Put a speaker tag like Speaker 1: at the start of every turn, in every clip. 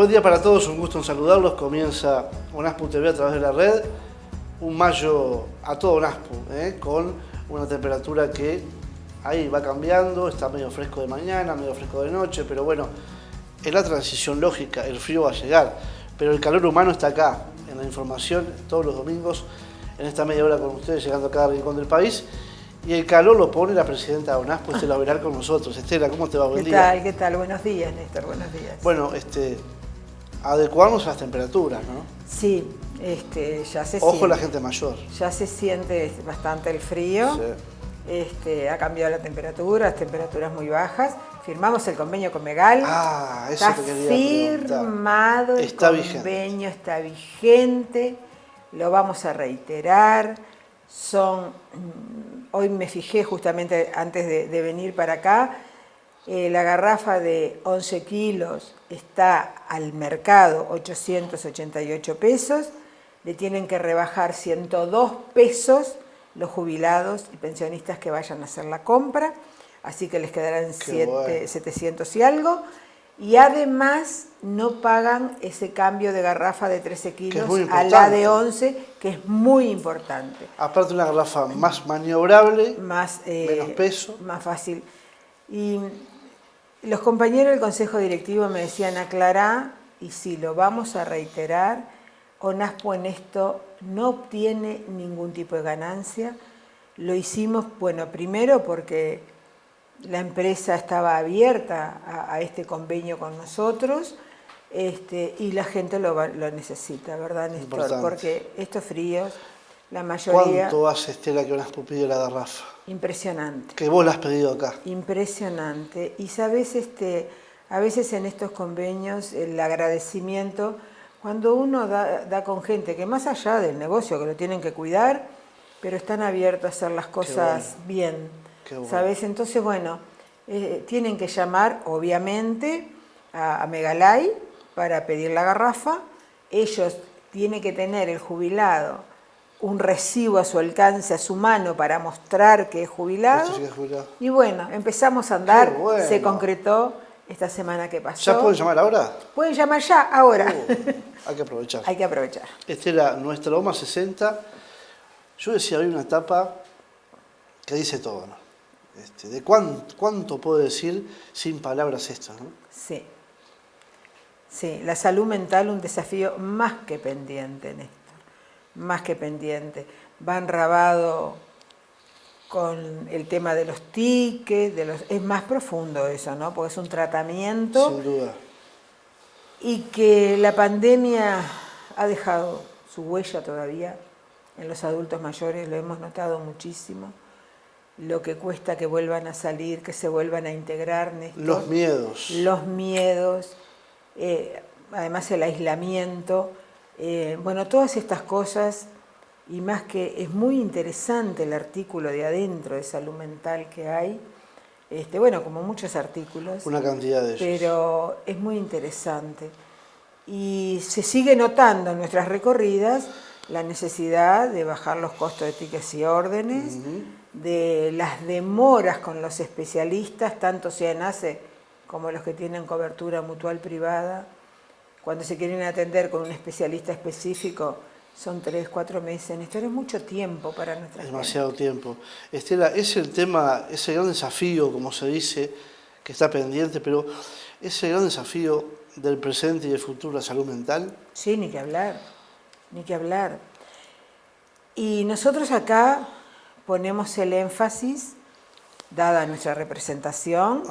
Speaker 1: buen día para todos, un gusto en saludarlos. Comienza ONASPU TV a través de la red. Un mayo a todo ONASPU, con una temperatura que ahí va cambiando, está medio fresco de mañana, medio fresco de noche, pero bueno, es la transición lógica, el frío va a llegar, pero el calor humano está acá, en la información, todos los domingos, en esta media hora con ustedes, llegando a cada rincón del país. Y el calor lo pone la presidenta de ONASPU, Estela Velar, con nosotros. Estela, ¿cómo te va? Buen día.
Speaker 2: ¿Qué tal? Buenos días, Néstor, buenos días.
Speaker 1: Bueno, adecuarnos a las temperaturas, ¿no?
Speaker 2: Sí, ya se
Speaker 1: Ojo
Speaker 2: siente.
Speaker 1: la gente mayor.
Speaker 2: Ya se siente bastante el frío. Sí. Ha cambiado la temperatura, las temperaturas muy bajas. Firmamos el convenio con Megal.
Speaker 1: Ah, eso
Speaker 2: está
Speaker 1: te quería preguntar.
Speaker 2: Firmado,
Speaker 1: está
Speaker 2: el convenio está vigente. Lo vamos a reiterar. Hoy me fijé justamente antes de venir para acá, la garrafa de 11 kilos está al mercado 888 pesos, le tienen que rebajar 102 pesos los jubilados y pensionistas que vayan a hacer la compra, así que les quedarán 700 y algo. Y además no pagan ese cambio de garrafa de 13 kilos a la de 11, que es muy importante.
Speaker 1: Aparte una garrafa más maniobrable, menos peso.
Speaker 2: Más fácil. Y los compañeros del Consejo Directivo me decían, aclará, y sí, lo vamos a reiterar, ONASPU en esto no obtiene ningún tipo de ganancia. Lo hicimos, bueno, primero porque la empresa estaba abierta a este convenio con nosotros y la gente lo necesita, ¿verdad, Néstor?
Speaker 1: Importante.
Speaker 2: Porque estos fríos, la mayoría...
Speaker 1: ¿Cuánto hace, Estela, que ONASPU pide la garrafa?
Speaker 2: Impresionante.
Speaker 1: Que vos la has pedido acá.
Speaker 2: Impresionante. Y sabes, a veces en estos convenios el agradecimiento, cuando uno da con gente que más allá del negocio, que lo tienen que cuidar, pero están abiertos a hacer las cosas bien.
Speaker 1: Bueno.
Speaker 2: ¿Sabes? Entonces, bueno, tienen que llamar, obviamente, a Megalay para pedir la garrafa. Ellos tienen que tener, el jubilado, un recibo a su alcance, a su mano, para mostrar que es jubilado. Y bueno, empezamos a andar, se concretó esta semana que pasó.
Speaker 1: ¿Ya pueden llamar ahora?
Speaker 2: Pueden llamar ya, ahora.
Speaker 1: Hay que aprovechar.
Speaker 2: Hay que aprovechar.
Speaker 1: Estela, nuestra OMA 60, yo decía, hay una etapa que dice todo, ¿no? De cuánto puedo decir sin palabras esto, ¿no?
Speaker 2: Sí. Sí, la salud mental, un desafío más que pendiente, Néstor. Más que pendiente. Van rabado con el tema de los tickets, es más profundo eso, ¿no? Porque es un tratamiento.
Speaker 1: Sin duda.
Speaker 2: Y que la pandemia ha dejado su huella todavía en los adultos mayores, lo hemos notado muchísimo. Lo que cuesta que vuelvan a salir, que se vuelvan a integrar, Néstor.
Speaker 1: Los miedos.
Speaker 2: Los miedos, además el aislamiento. Bueno, todas estas cosas, y más que es muy interesante el artículo de adentro de salud mental que hay, bueno, como muchos artículos.
Speaker 1: Una cantidad de ellos.
Speaker 2: Pero es muy interesante. Y se sigue notando en nuestras recorridas la necesidad de bajar los costos de tickets y órdenes, de las demoras con los especialistas, tanto sea en ACE como los que tienen cobertura mutual privada. Cuando se quieren atender con un especialista específico, son 3, 4 meses. Esto es mucho tiempo para nuestra gente.
Speaker 1: Demasiado tiempo. Estela, es el tema, ese gran desafío, como se dice, que está pendiente, pero ese gran desafío del presente y del futuro, la salud mental.
Speaker 2: Sí, ni que hablar, ni que hablar. Y nosotros acá ponemos el énfasis, dada nuestra representación,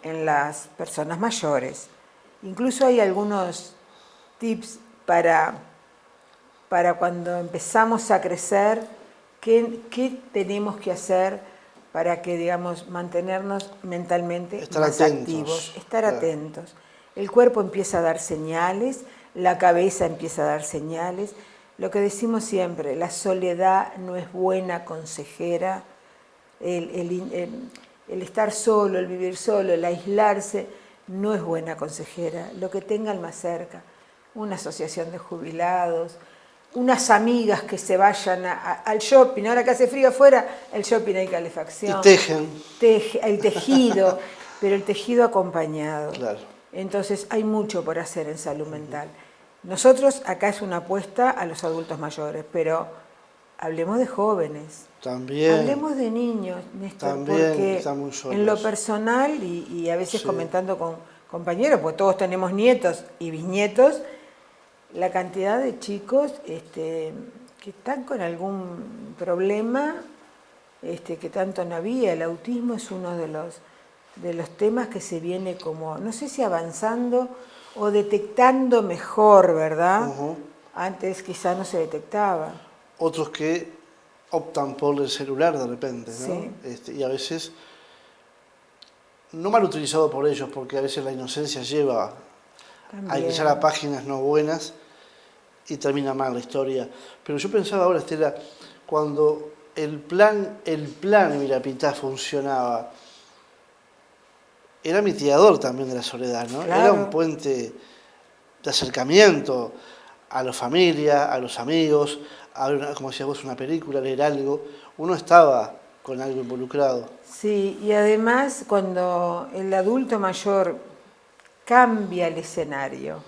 Speaker 2: en las personas mayores. Incluso hay algunos tips para cuando empezamos a crecer, qué tenemos que hacer para que, digamos, mantenernos mentalmente más activos, estar atentos. El cuerpo empieza a dar señales, la cabeza empieza a dar señales. Lo que decimos siempre, la soledad no es buena consejera, el estar solo, el vivir solo, el aislarse, no es buena consejera. Lo que tengan más cerca, una asociación de jubilados, unas amigas que se vayan al shopping, ahora que hace frío afuera, el shopping hay calefacción.
Speaker 1: Y tejen.
Speaker 2: El tejido, pero el tejido acompañado.
Speaker 1: Claro.
Speaker 2: Entonces hay mucho por hacer en salud mental. Nosotros acá es una apuesta a los adultos mayores, pero hablemos de jóvenes.
Speaker 1: También.
Speaker 2: Hablemos de niños, Néstor,
Speaker 1: También
Speaker 2: porque
Speaker 1: están muy solos.
Speaker 2: en lo personal y a veces comentando con compañeros, porque todos tenemos nietos y bisnietos, la cantidad de chicos que están con algún problema que tanto no había. El autismo es uno de los temas que se viene como, no sé si avanzando o detectando mejor, ¿verdad? Antes quizá no se detectaba.
Speaker 1: Otros que optan por el celular de repente, ¿no?
Speaker 2: Sí.
Speaker 1: Y a veces, no mal utilizado por ellos, porque a veces la inocencia lleva a ingresar a páginas no buenas y termina mal la historia. Pero yo pensaba ahora, Estela, cuando el plan Mirapitá funcionaba, era mitigador también de la soledad, ¿no?
Speaker 2: Claro.
Speaker 1: Era un puente de acercamiento a la familia, a los amigos, a ver, como decías vos, una película, leer algo. Uno estaba con algo involucrado.
Speaker 2: Sí, y además cuando el adulto mayor cambia el escenario,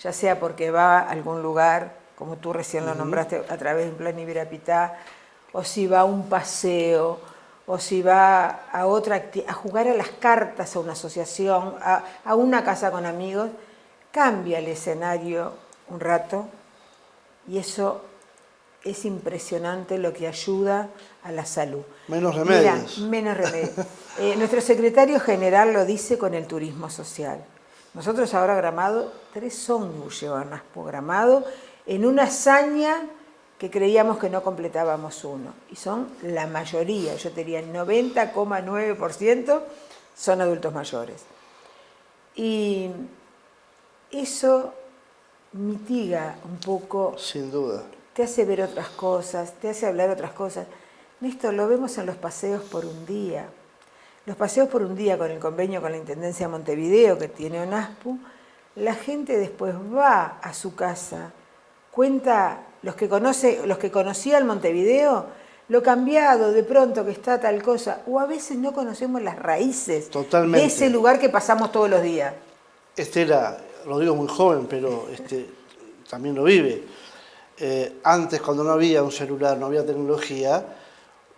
Speaker 2: ya sea porque va a algún lugar, como tú recién lo nombraste, a través de un plan Ibirapitá, o si va a un paseo, o si va a jugar a las cartas a una asociación, a una casa con amigos, cambia el escenario un rato y eso es impresionante lo que ayuda a la salud.
Speaker 1: Menos remedios.
Speaker 2: Mira, menos remedios. Nuestro secretario general lo dice con el turismo social. Nosotros ahora Gramado, 3 ómnibus llevan Gramado en una hazaña que creíamos que no completábamos uno. Y son la mayoría, yo te diría el 90,9% son adultos mayores. Y eso mitiga un poco.
Speaker 1: Sin duda.
Speaker 2: Te hace ver otras cosas, te hace hablar otras cosas. Esto lo vemos en los paseos por un día. Los paseos por un día con el convenio con la Intendencia de Montevideo que tiene ONASPU, la gente después va a su casa, cuenta los que conocían Montevideo, lo cambiado de pronto que está tal cosa, o a veces no conocemos las raíces de ese lugar que pasamos todos los días.
Speaker 1: Estela, lo digo muy joven, pero también lo vive. Antes, cuando no había un celular, no había tecnología,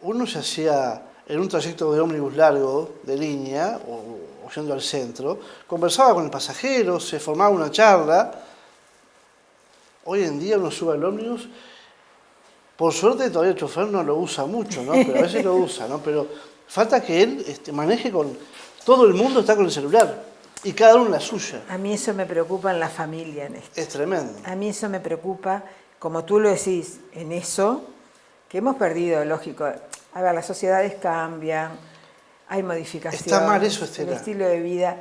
Speaker 1: uno se hacía en un trayecto de ómnibus largo, de línea, o yendo al centro, conversaba con el pasajero, se formaba una charla. Hoy en día uno sube al ómnibus, por suerte todavía el chofer no lo usa mucho, ¿no? Pero a veces lo usa, ¿no? Pero falta que él maneje con... Todo el mundo está con el celular y cada uno la suya.
Speaker 2: A mí eso me preocupa en la familia, Néstor.
Speaker 1: Es tremendo.
Speaker 2: A mí eso me preocupa, como tú lo decís, en eso, que hemos perdido, lógico. A ver, las sociedades cambian, hay modificaciones.
Speaker 1: Está mal eso, Estela.
Speaker 2: El estilo de vida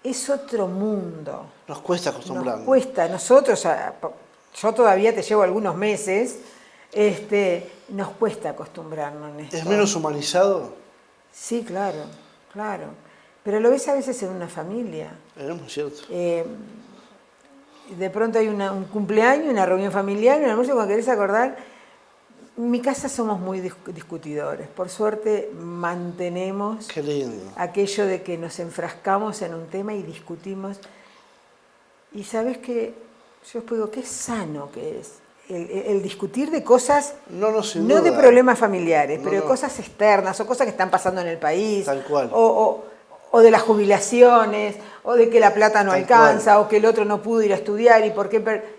Speaker 2: es otro mundo.
Speaker 1: Nos cuesta acostumbrarnos.
Speaker 2: Nos cuesta. Nosotros, yo todavía te llevo algunos meses, nos cuesta acostumbrarnos, Néstor.
Speaker 1: ¿Es menos humanizado?
Speaker 2: Sí, claro, claro. Pero lo ves a veces en una familia.
Speaker 1: Es muy cierto.
Speaker 2: De pronto hay un cumpleaños, una reunión familiar, un almuerzo, cuando querés acordar. En mi casa somos muy discutidores. Por suerte mantenemos aquello de que nos enfrascamos en un tema y discutimos. Y sabes que yo os digo, qué sano que es el discutir de cosas, no de problemas familiares, pero de cosas externas o cosas que están pasando en el país.
Speaker 1: Tal cual.
Speaker 2: O de las jubilaciones, o de que la plata no alcanza, o que el otro no pudo ir a estudiar y por qué...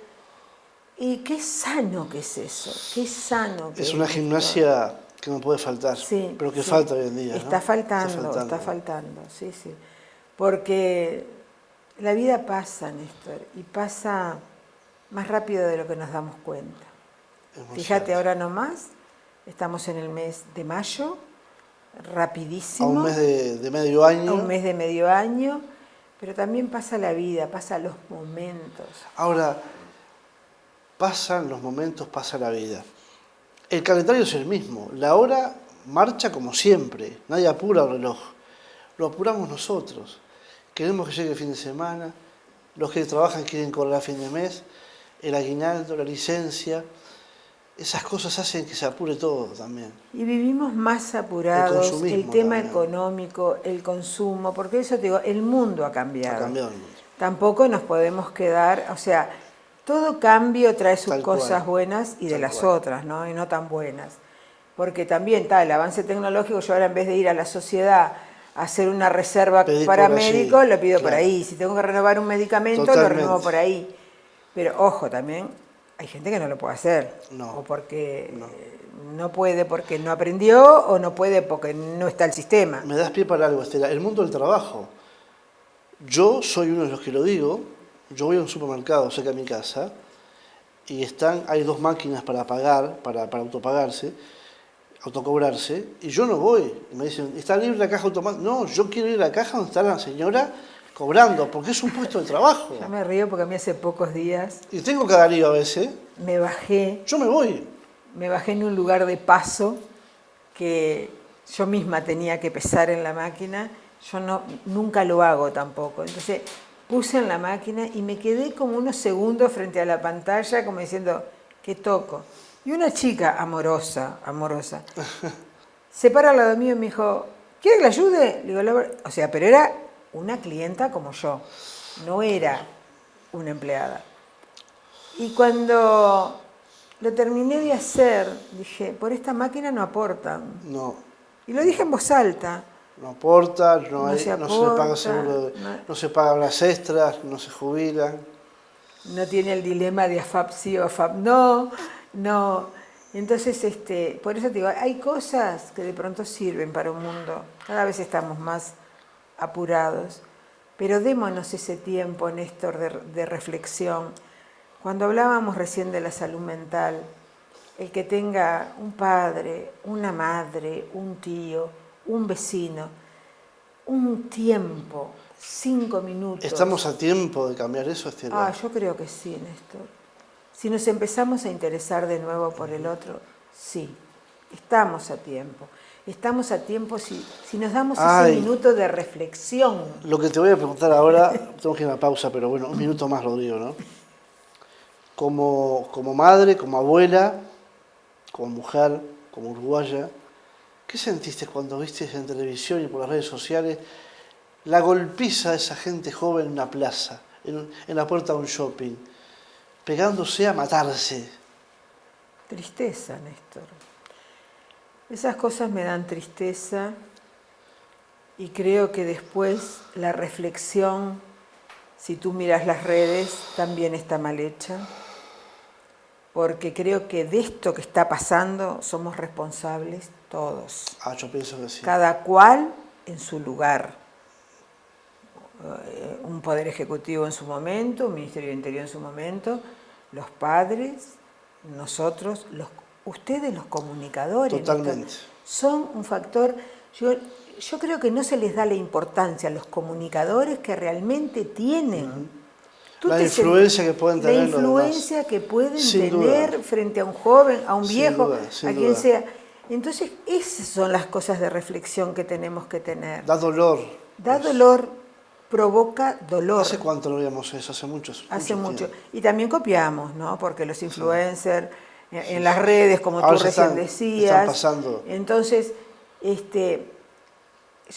Speaker 2: Y qué sano que es eso, qué sano que es.
Speaker 1: Es una gimnasia que no puede faltar,
Speaker 2: sí,
Speaker 1: pero que falta hoy en día, ¿no?
Speaker 2: Está faltando, sí. Porque la vida pasa, Néstor, y pasa más rápido de lo que nos damos cuenta. Fíjate, ahora nomás, estamos en el mes de mayo, rapidísimo.
Speaker 1: A un mes de medio año.
Speaker 2: A un mes de medio año, pero también pasa la vida, pasan los momentos.
Speaker 1: Ahora, pasan los momentos, pasa la vida. El calendario es el mismo, la hora marcha como siempre, nadie apura el reloj, lo apuramos nosotros. Queremos que llegue el fin de semana, los que trabajan quieren cobrar a fin de mes, el aguinaldo, la licencia. esas cosas hacen que se apure todo también.
Speaker 2: Y vivimos más apurados, el tema
Speaker 1: también.
Speaker 2: económico, el consumo, porque eso te digo, el mundo ha cambiado.
Speaker 1: Ha cambiado el mundo.
Speaker 2: Tampoco nos podemos quedar, o sea, todo cambio trae sus
Speaker 1: Tal
Speaker 2: cosas
Speaker 1: cual.
Speaker 2: buenas y de
Speaker 1: Tal
Speaker 2: las
Speaker 1: cual.
Speaker 2: otras, ¿no? Y no tan buenas. Porque también está el avance tecnológico, yo ahora en vez de ir a la sociedad a hacer una reserva
Speaker 1: Pedí
Speaker 2: para
Speaker 1: por allí,
Speaker 2: médico, lo pido por
Speaker 1: claro.
Speaker 2: ahí. Si tengo que renovar un medicamento,
Speaker 1: Totalmente.
Speaker 2: lo renuevo por ahí. Pero ojo, también hay gente que no lo puede hacer.
Speaker 1: No.
Speaker 2: O porque no puede porque no aprendió, o no puede porque no está el sistema.
Speaker 1: Me das pie para algo, Estela. El mundo del trabajo. Yo soy uno de los que lo digo. Yo voy a un supermercado cerca de mi casa y hay 2 máquinas para pagar, para autopagarse, autocobrarse, y yo no voy. Y me dicen, ¿está libre la caja automática? No, yo quiero ir a la caja donde está la señora cobrando, porque es un puesto de trabajo.
Speaker 2: Yo me río porque a mí hace pocos días
Speaker 1: Y tengo cagarío a veces.
Speaker 2: me bajé
Speaker 1: Yo me voy.
Speaker 2: en un lugar de paso que yo misma tenía que pesar en la máquina. Yo nunca lo hago tampoco. Entonces puse en la máquina y me quedé como unos segundos frente a la pantalla como diciendo, ¿qué toco? Y una chica amorosa, se para al lado mío y me dijo, ¿quiere que le ayude? Le digo, o sea, pero era una clienta como yo, no era una empleada. Y cuando lo terminé de hacer, dije, por esta máquina no aportan.
Speaker 1: No.
Speaker 2: Y lo dije en voz alta.
Speaker 1: No aporta, no
Speaker 2: se
Speaker 1: le paga seguro, no se pagan las extras, no se jubilan.
Speaker 2: No tiene el dilema de AFAP sí o AFAP no. Entonces, por eso te digo, hay cosas que de pronto sirven para un mundo. Cada vez estamos más apurados. Pero démonos ese tiempo, Néstor, de reflexión. Cuando hablábamos recién de la salud mental, el que tenga un padre, una madre, un tío, un vecino, un tiempo, 5 minutos.
Speaker 1: ¿Estamos a tiempo de cambiar eso, Estela?
Speaker 2: Yo creo que sí, Néstor. Si nos empezamos a interesar de nuevo por el otro, sí, estamos a tiempo. Estamos a tiempo si nos damos ese minuto de reflexión.
Speaker 1: Lo que te voy a preguntar ahora, tengo que ir a una pausa, pero bueno, un minuto más, Rodrigo, ¿no? Como madre, como abuela, como mujer, como uruguaya, ¿qué sentiste cuando viste en televisión y por las redes sociales la golpiza de esa gente joven en una plaza, en la puerta de un shopping, pegándose a matarse?
Speaker 2: Tristeza, Néstor. Esas cosas me dan tristeza y creo que después la reflexión, si tú miras las redes, también está mal hecha. Porque creo que de esto que está pasando somos responsables todos.
Speaker 1: Yo pienso que sí.
Speaker 2: Cada cual en su lugar. Un poder ejecutivo en su momento, un ministerio de Interior en su momento, los padres, nosotros, ustedes los comunicadores.
Speaker 1: Totalmente.
Speaker 2: Son un factor. Yo creo que no se les da la importancia a los comunicadores que realmente tienen.
Speaker 1: La influencia que pueden tener.
Speaker 2: La influencia que pueden tener frente a un joven, a un viejo,
Speaker 1: sin
Speaker 2: a quien
Speaker 1: duda.
Speaker 2: sea. Entonces, esas son las cosas de reflexión que tenemos que tener.
Speaker 1: Da dolor.
Speaker 2: Da dolor, provoca dolor.
Speaker 1: ¿Hace cuánto no veíamos eso? Hace mucho.
Speaker 2: Y también copiamos, ¿no? Porque los influencers en las redes, como
Speaker 1: ahora
Speaker 2: tú recién decías.
Speaker 1: Están pasando.
Speaker 2: Entonces, yo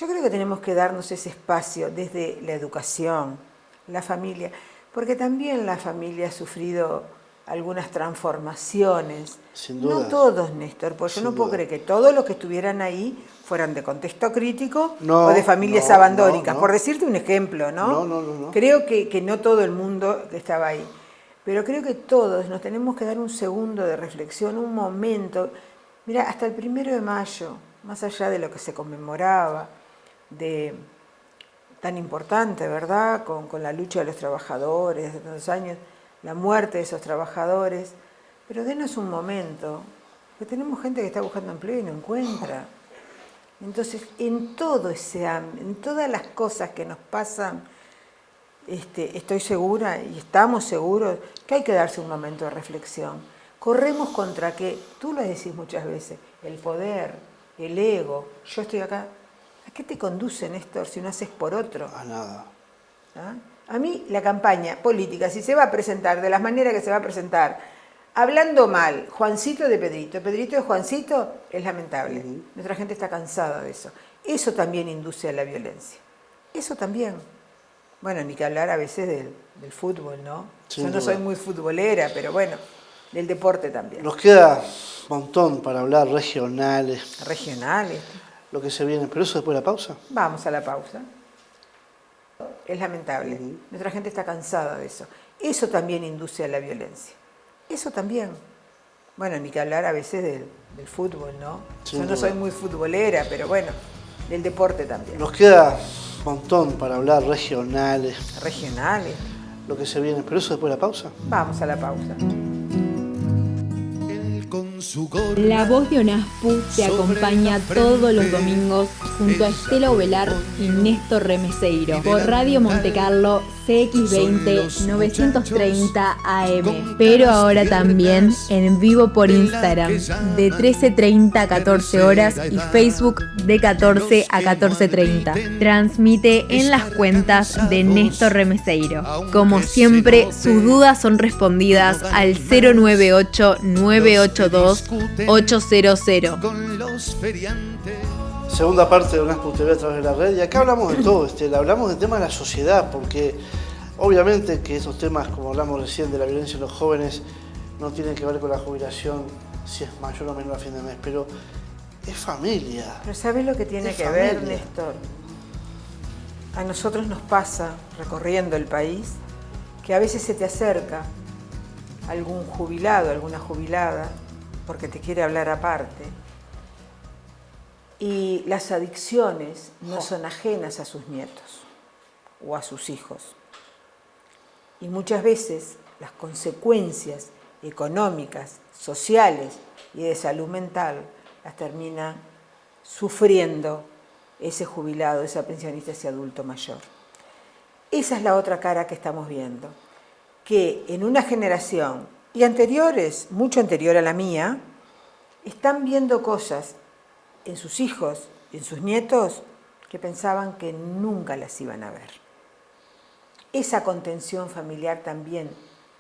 Speaker 2: creo que tenemos que darnos ese espacio desde la educación, la familia. Porque también la familia ha sufrido algunas transformaciones.
Speaker 1: Sin duda.
Speaker 2: No todos, Néstor, porque yo no puedo creer que todos los que estuvieran ahí fueran de contexto crítico o de familias abandónicas, por decirte un ejemplo, ¿no?
Speaker 1: No.
Speaker 2: Creo que no todo el mundo estaba ahí. Pero creo que todos nos tenemos que dar un segundo de reflexión, un momento. Mira, hasta el 1 de mayo, más allá de lo que se conmemoraba, tan importante, ¿verdad?, con la lucha de los trabajadores de tantos años, la muerte de esos trabajadores, pero denos un momento, que tenemos gente que está buscando empleo y no encuentra. Entonces, en todas las cosas que nos pasan, estoy segura y estamos seguros que hay que darse un momento de reflexión. Corremos contra qué, tú lo decís muchas veces, el poder, el ego, yo estoy acá. ¿A qué te conduce, Néstor, si no haces por otro?
Speaker 1: A nada.
Speaker 2: A mí la campaña política, si se va a presentar de las maneras que se va a presentar, Hablando mal, Juancito de Pedrito, Pedrito de Juancito, es lamentable. Nuestra gente está cansada de eso. Eso también induce a la violencia. Eso también. Bueno, ni que hablar a veces del fútbol, ¿no? Yo no soy muy futbolera, pero bueno, del deporte también.
Speaker 1: Nos queda un montón para hablar, regionales.
Speaker 2: Regionales.
Speaker 1: Lo que se viene, pero eso después de la pausa.
Speaker 2: Vamos a la pausa. Es lamentable. Nuestra gente está cansada de eso. Eso también induce a la violencia. Eso también. Bueno, ni que hablar a veces del fútbol, ¿no? Yo no soy muy futbolera, pero bueno, del deporte también.
Speaker 1: Nos queda un montón para hablar, regionales.
Speaker 2: Regionales.
Speaker 1: Lo que se viene, pero eso después de la pausa.
Speaker 2: Vamos a la pausa.
Speaker 3: La voz de ONASPU te acompaña todos los domingos junto a Estela Ovelar y Néstor Remeseiro por Radio Montecarlo CX20 930 AM, pero ahora también en vivo por Instagram de 13:30 a 14 horas y Facebook de 14 a 14:30. Transmite en las cuentas de Néstor Remeseiro. Como siempre, sus dudas son respondidas al 098 982 800.
Speaker 1: Segunda parte de ONASPU TV a través de la red, y acá hablamos de todo, hablamos del tema de la sociedad, porque obviamente que esos temas, como hablamos recién de la violencia en los jóvenes, no tienen que ver con la jubilación, si es mayor o menor a fin de mes, pero es familia.
Speaker 2: Pero ¿sabes lo que tiene que ver, Néstor? A nosotros nos pasa, recorriendo el país, que a veces se te acerca algún jubilado, alguna jubilada, porque te quiere hablar aparte. Y las adicciones no son ajenas a sus nietos o a sus hijos. Y muchas veces las consecuencias económicas, sociales y de salud mental las termina sufriendo ese jubilado, esa pensionista, ese adulto mayor. Esa es la otra cara que estamos viendo, que en una generación y anteriores, mucho anterior a la mía, están viendo cosas en sus hijos, en sus nietos, que pensaban que nunca las iban a ver. Esa contención familiar también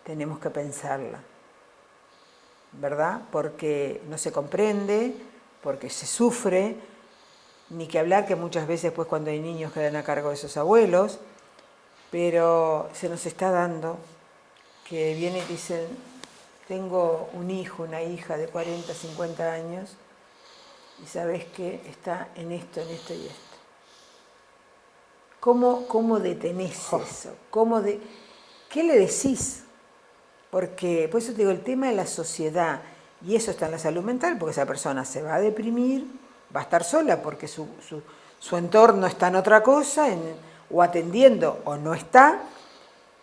Speaker 2: tenemos que pensarla, ¿verdad? Porque no se comprende, porque se sufre, ni que hablar que muchas veces pues, cuando hay niños quedan a cargo de sus abuelos, pero se nos está dando que vienen y dicen, tengo un hijo, una hija de 40, 50 años, y sabes que está en esto y esto. ¿Cómo detenés eso? ¿Qué le decís? Porque, por eso te digo, el tema de la sociedad, y eso está en la salud mental, porque esa persona se va a deprimir, va a estar sola porque su entorno está en otra cosa, o atendiendo, o no está.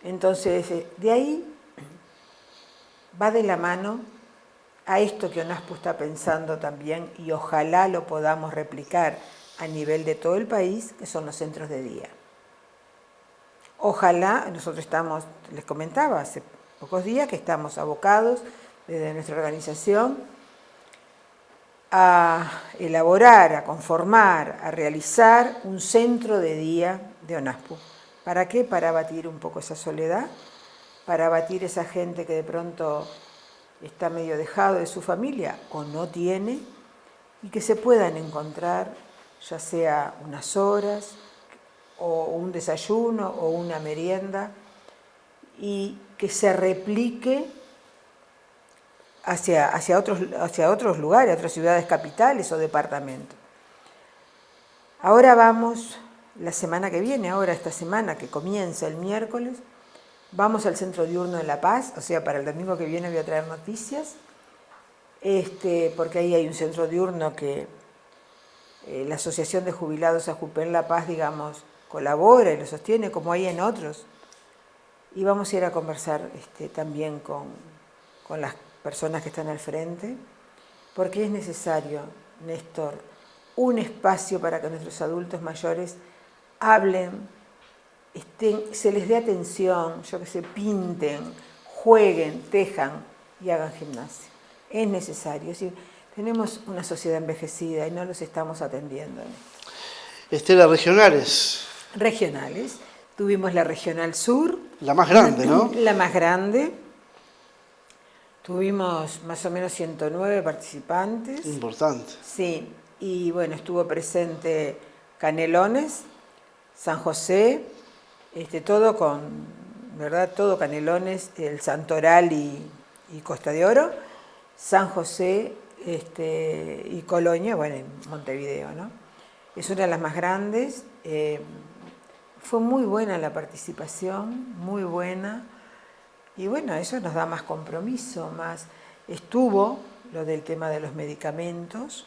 Speaker 2: Entonces, de ahí va de la mano a esto que ONASPU está pensando también, y ojalá lo podamos replicar a nivel de todo el país, que son los centros de día. Ojalá, nosotros estamos, les comentaba hace pocos días, que estamos abocados desde nuestra organización a elaborar, a conformar, a realizar un centro de día de ONASPU. ¿Para qué? Para abatir un poco esa soledad, para abatir esa gente que de pronto está medio dejado de su familia o no tiene, y que se puedan encontrar ya sea unas horas o un desayuno o una merienda, y que se replique hacia otros lugares, otras ciudades capitales o departamentos. Ahora vamos, la semana que viene, esta semana que comienza el miércoles, vamos al Centro Diurno de La Paz, o sea, para el domingo que viene voy a traer noticias, porque ahí hay un centro diurno que la Asociación de Jubilados AJUPEN La Paz, digamos, colabora y lo sostiene, como hay en otros. Y vamos a ir a conversar también con las personas que están al frente, porque es necesario, Néstor, un espacio para que nuestros adultos mayores hablen, se les dé atención, pinten, jueguen, tejan y hagan gimnasia. Es necesario. Es decir, tenemos una sociedad envejecida y no los estamos atendiendo.
Speaker 1: Estela, regionales.
Speaker 2: Regionales. Tuvimos la Regional Sur.
Speaker 1: La más grande, ¿no?
Speaker 2: La más grande. Tuvimos más o menos 109 participantes.
Speaker 1: Importante.
Speaker 2: Sí, y bueno, estuvo presente Canelones, San José, todo con, ¿verdad? Todo Canelones, el Santoral y Costa de Oro, San José y Colonia, bueno, en Montevideo, ¿no? Es una de las más grandes. Fue muy buena la participación, muy buena. Y bueno, eso nos da más compromiso, más. Estuvo lo del tema de los medicamentos,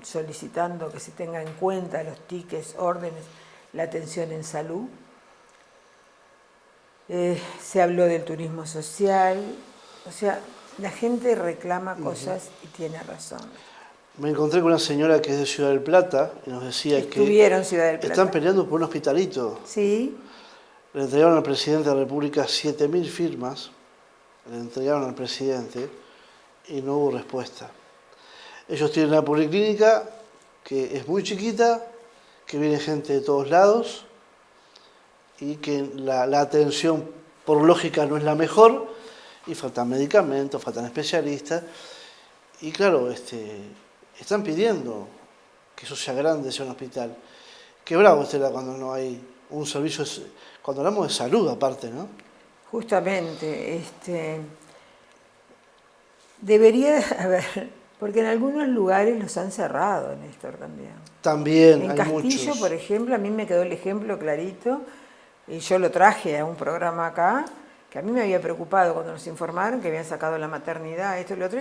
Speaker 2: solicitando que se tenga en cuenta los tickets, órdenes, la atención en salud. Se habló del turismo social, o sea, la gente reclama cosas y tiene razón.
Speaker 1: Me encontré con una señora que es de Ciudad del Plata y nos decía
Speaker 2: Estuvieron en Ciudad del Plata.
Speaker 1: Están peleando por un hospitalito.
Speaker 2: Sí.
Speaker 1: Le entregaron al presidente de la República 7.000 firmas, le entregaron al presidente y no hubo respuesta. Ellos tienen una policlínica que es muy chiquita, que viene gente de todos lados y que la atención por lógica no es la mejor y faltan medicamentos, faltan especialistas y claro, están pidiendo que eso sea grande, sea un hospital. Qué bravo cuando no hay un servicio, cuando hablamos de salud aparte, ¿no?
Speaker 2: Justamente, debería haber, porque en algunos lugares los han cerrado, Néstor, también.
Speaker 1: También
Speaker 2: en
Speaker 1: hay
Speaker 2: Castillo,
Speaker 1: muchos.
Speaker 2: Por ejemplo, a mí me quedó el ejemplo clarito, y yo lo traje a un programa acá, que a mí me había preocupado cuando nos informaron que habían sacado la maternidad, esto y lo otro.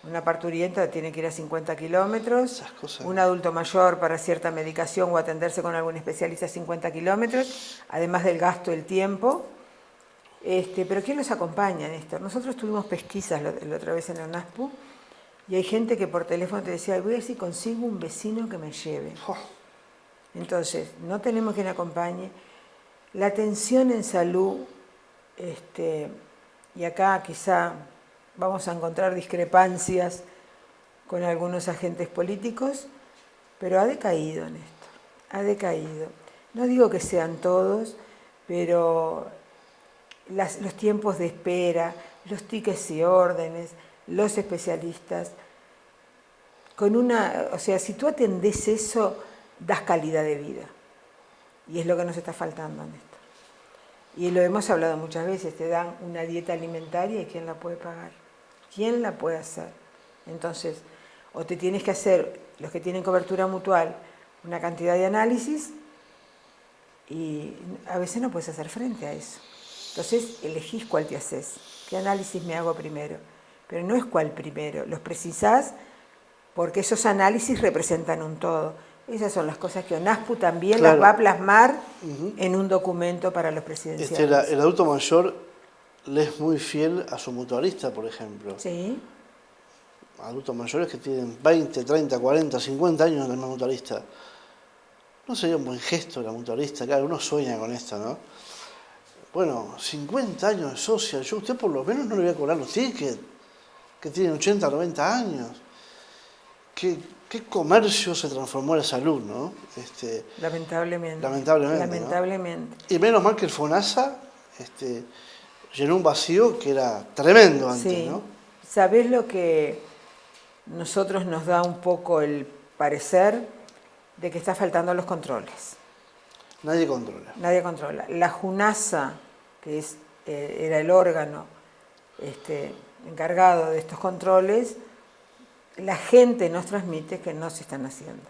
Speaker 2: Una parturienta tiene que ir a 50 kilómetros, un adulto mayor para cierta medicación o atenderse con algún especialista a 50 kilómetros, además del gasto, el tiempo. Pero ¿quién los acompaña, Néstor? Nosotros tuvimos pesquisas la otra vez en el NASPU y hay gente que por teléfono te decía, voy a ver si consigo un vecino que me lleve. Entonces, no tenemos quien acompañe. La atención en salud, y acá quizá vamos a encontrar discrepancias con algunos agentes políticos, pero ha decaído, Néstor, ha decaído. No digo que sean todos, pero los tiempos de espera, los tickets y órdenes, los especialistas, o sea, si tú atendés eso, das calidad de vida. Y es lo que nos está faltando, Néstor. Y lo hemos hablado muchas veces, te dan una dieta alimentaria y ¿quién la puede pagar? ¿Quién la puede hacer? Entonces, o te tienes que hacer, los que tienen cobertura mutual, una cantidad de análisis y a veces no puedes hacer frente a eso. Entonces, elegís cuál te haces. ¿Qué análisis me hago primero? Pero no es cuál primero, los precisás porque esos análisis representan un todo. Esas son las cosas que ONASPU también las va a plasmar en un documento para los presidenciales.
Speaker 1: El adulto mayor le es muy fiel a su mutualista, por ejemplo.
Speaker 2: Sí.
Speaker 1: Adultos mayores que tienen 20, 30, 40, 50 años en el mismo mutualista. No sería un buen gesto la mutualista, claro, uno sueña con esto, ¿no? Bueno, 50 años de socia, yo a usted por lo menos no le voy a cobrar los tickets, que tienen 80, 90 años. ¿Qué comercio se transformó en la salud, ¿no?
Speaker 2: Lamentablemente.
Speaker 1: Lamentablemente. ¿No? Y menos mal que el FONASA llenó un vacío que era tremendo antes, sí. ¿No?
Speaker 2: ¿Sabés lo que nosotros nos da un poco el parecer de que está faltando los controles?
Speaker 1: Nadie controla.
Speaker 2: Nadie controla. La JUNASA, que era el órgano encargado de estos controles, la gente nos transmite que no se están haciendo.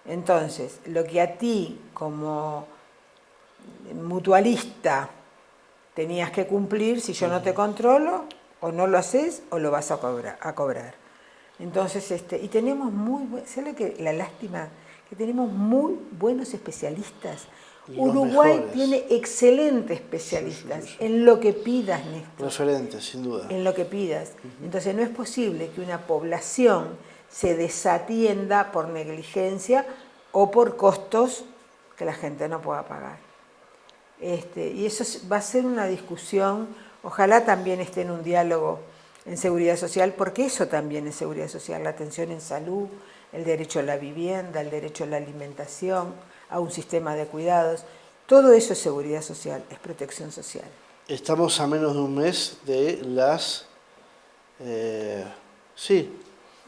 Speaker 2: Entonces, lo que a ti como mutualista tenías que cumplir, si yo no te controlo, o no lo haces o lo vas a cobrar. Entonces, y tenemos ¿sabes la lástima? Que tenemos muy buenos especialistas. Uruguay tiene excelentes especialistas en lo que pidas, Néstor.
Speaker 1: Referentes, sin duda.
Speaker 2: En lo que pidas. Entonces no es posible que una población se desatienda por negligencia o por costos que la gente no pueda pagar. Y eso va a ser una discusión, ojalá también esté en un diálogo en seguridad social, porque eso también es seguridad social, la atención en salud, el derecho a la vivienda, el derecho a la alimentación, a un sistema de cuidados. Todo eso es seguridad social, es protección social.
Speaker 1: Estamos a menos de un mes de las... sí,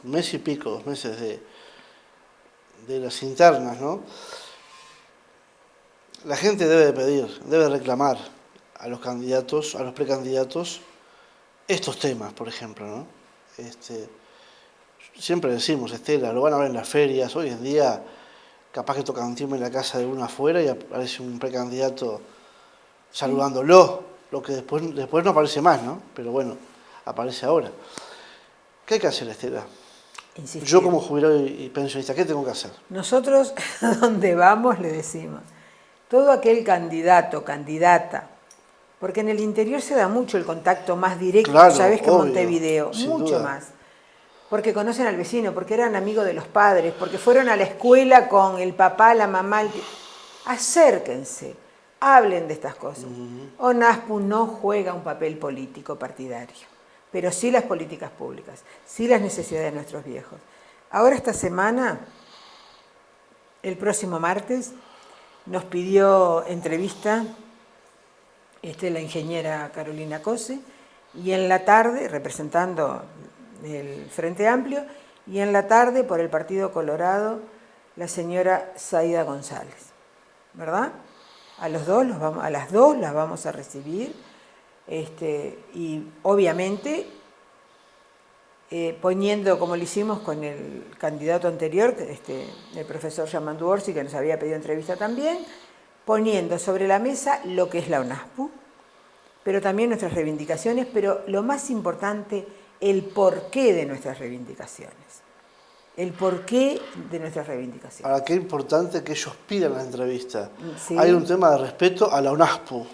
Speaker 1: un mes y pico, 2 meses de las internas, ¿no? La gente debe pedir, debe reclamar a los candidatos, a los precandidatos, estos temas, por ejemplo, ¿no? Siempre decimos, Estela, lo van a ver en las ferias, hoy en día capaz que tocan timbre en la casa de uno afuera y aparece un precandidato saludándolo, lo que después no aparece más, ¿no? Pero bueno, aparece ahora. ¿Qué hay que hacer, Estela?
Speaker 2: Insistir.
Speaker 1: Yo como jubilado y pensionista, ¿qué tengo que hacer?
Speaker 2: Nosotros, donde vamos, le decimos, todo aquel candidato, candidata, porque en el interior se da mucho el contacto más directo,
Speaker 1: claro,
Speaker 2: ¿sabes? Que en
Speaker 1: obvio,
Speaker 2: Montevideo, mucho
Speaker 1: duda.
Speaker 2: más. Porque conocen al vecino, porque eran amigos de los padres, porque fueron a la escuela con el papá, la mamá. Acérquense, hablen de estas cosas. ONASPU no juega un papel político partidario, pero sí las políticas públicas, sí las necesidades de nuestros viejos. Ahora esta semana, el próximo martes, nos pidió entrevista la ingeniera Carolina Cose, y en la tarde, representando el Frente Amplio, y en la tarde, por el Partido Colorado, la señora Zaida González, ¿verdad? A las dos las vamos a recibir, y obviamente poniendo, como lo hicimos con el candidato anterior, el profesor Yamandu Orsi, que nos había pedido entrevista también, poniendo sobre la mesa lo que es la ONASPU, pero también nuestras reivindicaciones, pero lo más importante, el porqué de nuestras reivindicaciones. El porqué de nuestras reivindicaciones.
Speaker 1: Ahora, qué importante que ellos pidan la entrevista.
Speaker 2: Sí.
Speaker 1: Hay un tema de respeto a la ONASPU,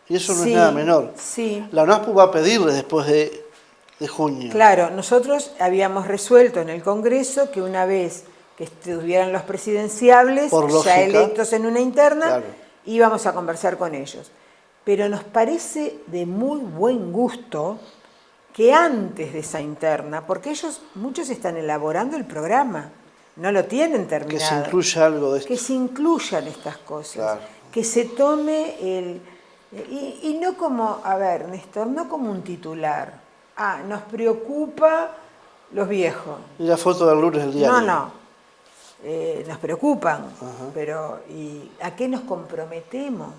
Speaker 1: y eso no es nada menor.
Speaker 2: Sí.
Speaker 1: La ONASPU va a pedirle después de junio.
Speaker 2: Claro, nosotros habíamos resuelto en el Congreso que una vez que estuvieran los presidenciables, ya electos en una interna, claro, íbamos a conversar con ellos. Pero nos parece de muy buen gusto que antes de esa interna, porque muchos están elaborando el programa, no lo tienen terminado.
Speaker 1: Que se incluya algo de esto.
Speaker 2: Que se incluyan estas cosas, claro, que se tome y no como, a ver, Néstor, no como un titular. Nos preocupa los viejos.
Speaker 1: Y la foto del lunes del diario.
Speaker 2: No. Nos preocupan, pero ¿y a qué nos comprometemos?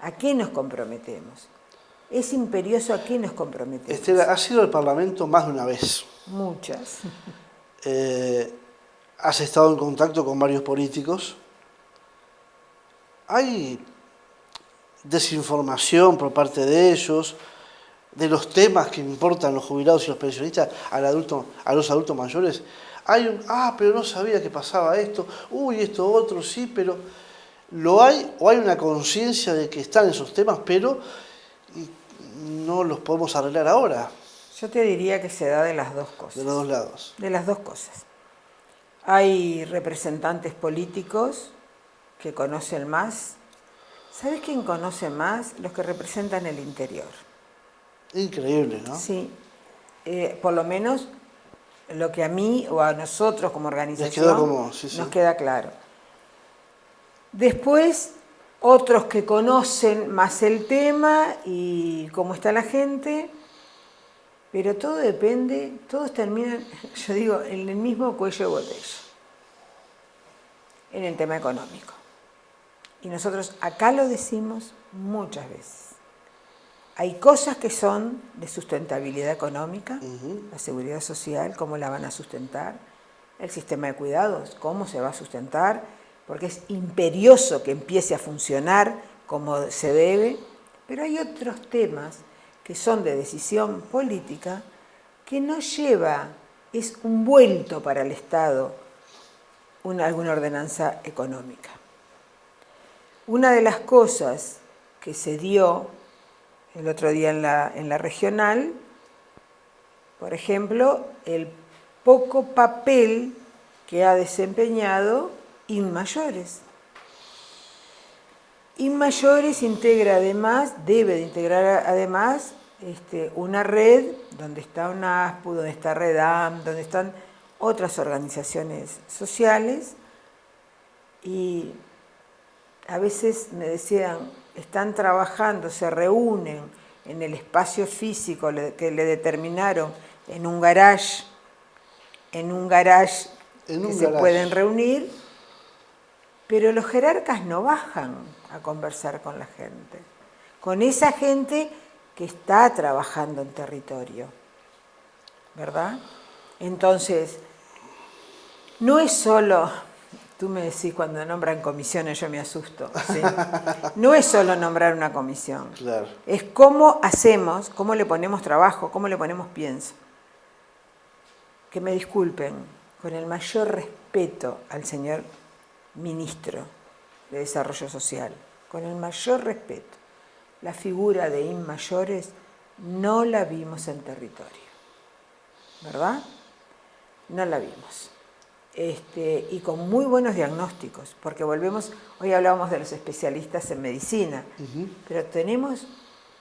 Speaker 2: ¿A qué nos comprometemos? Es imperioso a qué nos comprometemos.
Speaker 1: Estela, has ido al Parlamento más de una vez.
Speaker 2: Muchas.
Speaker 1: Has estado en contacto con varios políticos. ¿Hay desinformación por parte de ellos, de los temas que importan los jubilados y los pensionistas a los adultos mayores? Hay pero no sabía que pasaba esto, esto otro, sí, pero ¿lo hay? ¿O hay una conciencia de que están esos temas, pero no los podemos arreglar ahora?
Speaker 2: Yo te diría que se da de las dos cosas.
Speaker 1: De los dos lados.
Speaker 2: De las dos cosas. Hay representantes políticos que conocen más. ¿Sabes quién conoce más? Los que representan el interior.
Speaker 1: Increíble, ¿no?
Speaker 2: Sí. Por lo menos lo que a mí o a nosotros como organización nos queda claro. Después, otros que conocen más el tema y cómo está la gente, pero todo depende, todos terminan, yo digo, en el mismo cuello de botella, en el tema económico. Y nosotros acá lo decimos muchas veces. Hay cosas que son de sustentabilidad económica, la seguridad social, cómo la van a sustentar, el sistema de cuidados, cómo se va a sustentar, porque es imperioso que empiece a funcionar como se debe, pero hay otros temas que son de decisión política que no lleva, es un vuelto para el Estado alguna ordenanza económica. Una de las cosas que se dio el otro día en la regional, por ejemplo, el poco papel que ha desempeñado Inmayores. Inmayores debe de integrar además una red donde está ONASPU, donde está REDAM, donde están otras organizaciones sociales, y a veces me decían, están trabajando, se reúnen en el espacio físico que le determinaron en un garage se pueden reunir, pero los jerarcas no bajan a conversar con la gente, con esa gente que está trabajando en territorio, ¿verdad? Entonces, no es solo, tú me decís cuando nombran comisiones yo me asusto, ¿sí? No es solo nombrar una comisión,
Speaker 1: claro.
Speaker 2: Es cómo hacemos, cómo le ponemos trabajo, cómo le ponemos pienso. Que me disculpen, con el mayor respeto al señor ministro de Desarrollo Social, con el mayor respeto, la figura de Inmayores no la vimos en territorio, ¿verdad? No la vimos. Y con muy buenos diagnósticos, porque hoy hablábamos de los especialistas en medicina, pero tenemos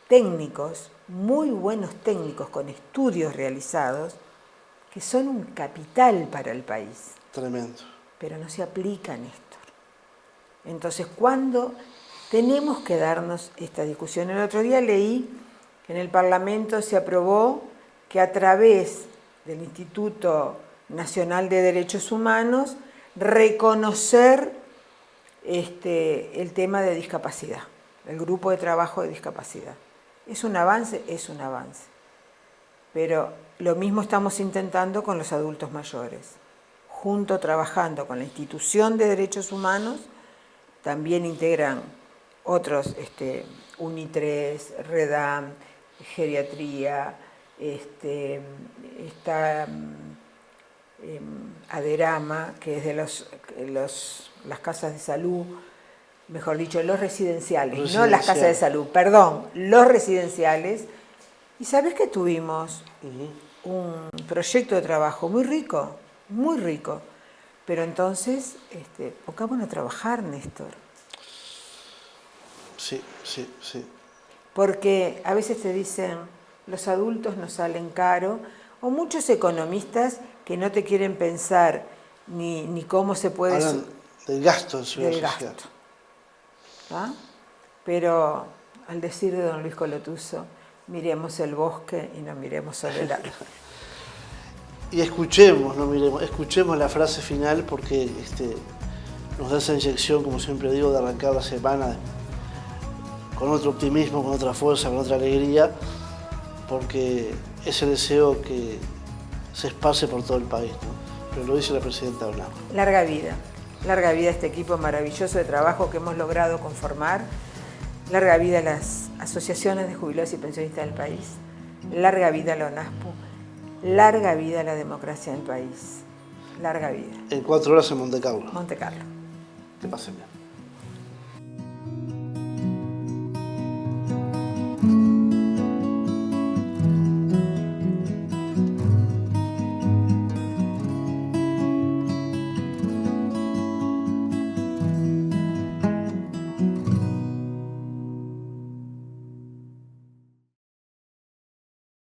Speaker 2: técnicos, muy buenos técnicos con estudios realizados, que son un capital para el país.
Speaker 1: Tremendo.
Speaker 2: Pero no se aplica, Néstor. Entonces, ¿cuándo tenemos que darnos esta discusión? El otro día leí que en el Parlamento se aprobó que a través del Instituto Nacional de Derechos Humanos reconocer el tema de discapacidad, el grupo de trabajo de discapacidad. ¿Es un avance? Es un avance. Pero lo mismo estamos intentando con los adultos mayores. Junto trabajando con la Institución de Derechos Humanos, también integran otros, UNI3, REDAM, Geriatría, está ADERAMA, que es de las casas de salud, mejor dicho, los residenciales, no las casas de salud, perdón, los residenciales. ¿Y sabés que tuvimos un proyecto de trabajo muy rico, pero entonces pongámonos a trabajar, Néstor?
Speaker 1: Sí.
Speaker 2: Porque a veces te dicen, los adultos nos salen caro, o muchos economistas que no te quieren pensar ni cómo se puede...
Speaker 1: Hablan del gasto en
Speaker 2: del gasto. ¿Ah? Pero al decir de don Luis Colotuso, miremos el bosque y no miremos solo el árbol.
Speaker 1: Y escuchemos, no miremos, escuchemos la frase final porque nos da esa inyección, como siempre digo, de arrancar la semana con otro optimismo, con otra fuerza, con otra alegría, porque ese deseo que se esparce por todo el país, ¿no? Pero lo dice la presidenta Blanco.
Speaker 2: Larga vida a este equipo maravilloso de trabajo que hemos logrado conformar. Larga vida a las asociaciones de jubilados y pensionistas del país. Larga vida a la ONASPU. Larga vida a la democracia del país. Larga vida.
Speaker 1: En 4 horas en Monte Carlo.
Speaker 2: Monte Carlo.
Speaker 1: Que pasen bien.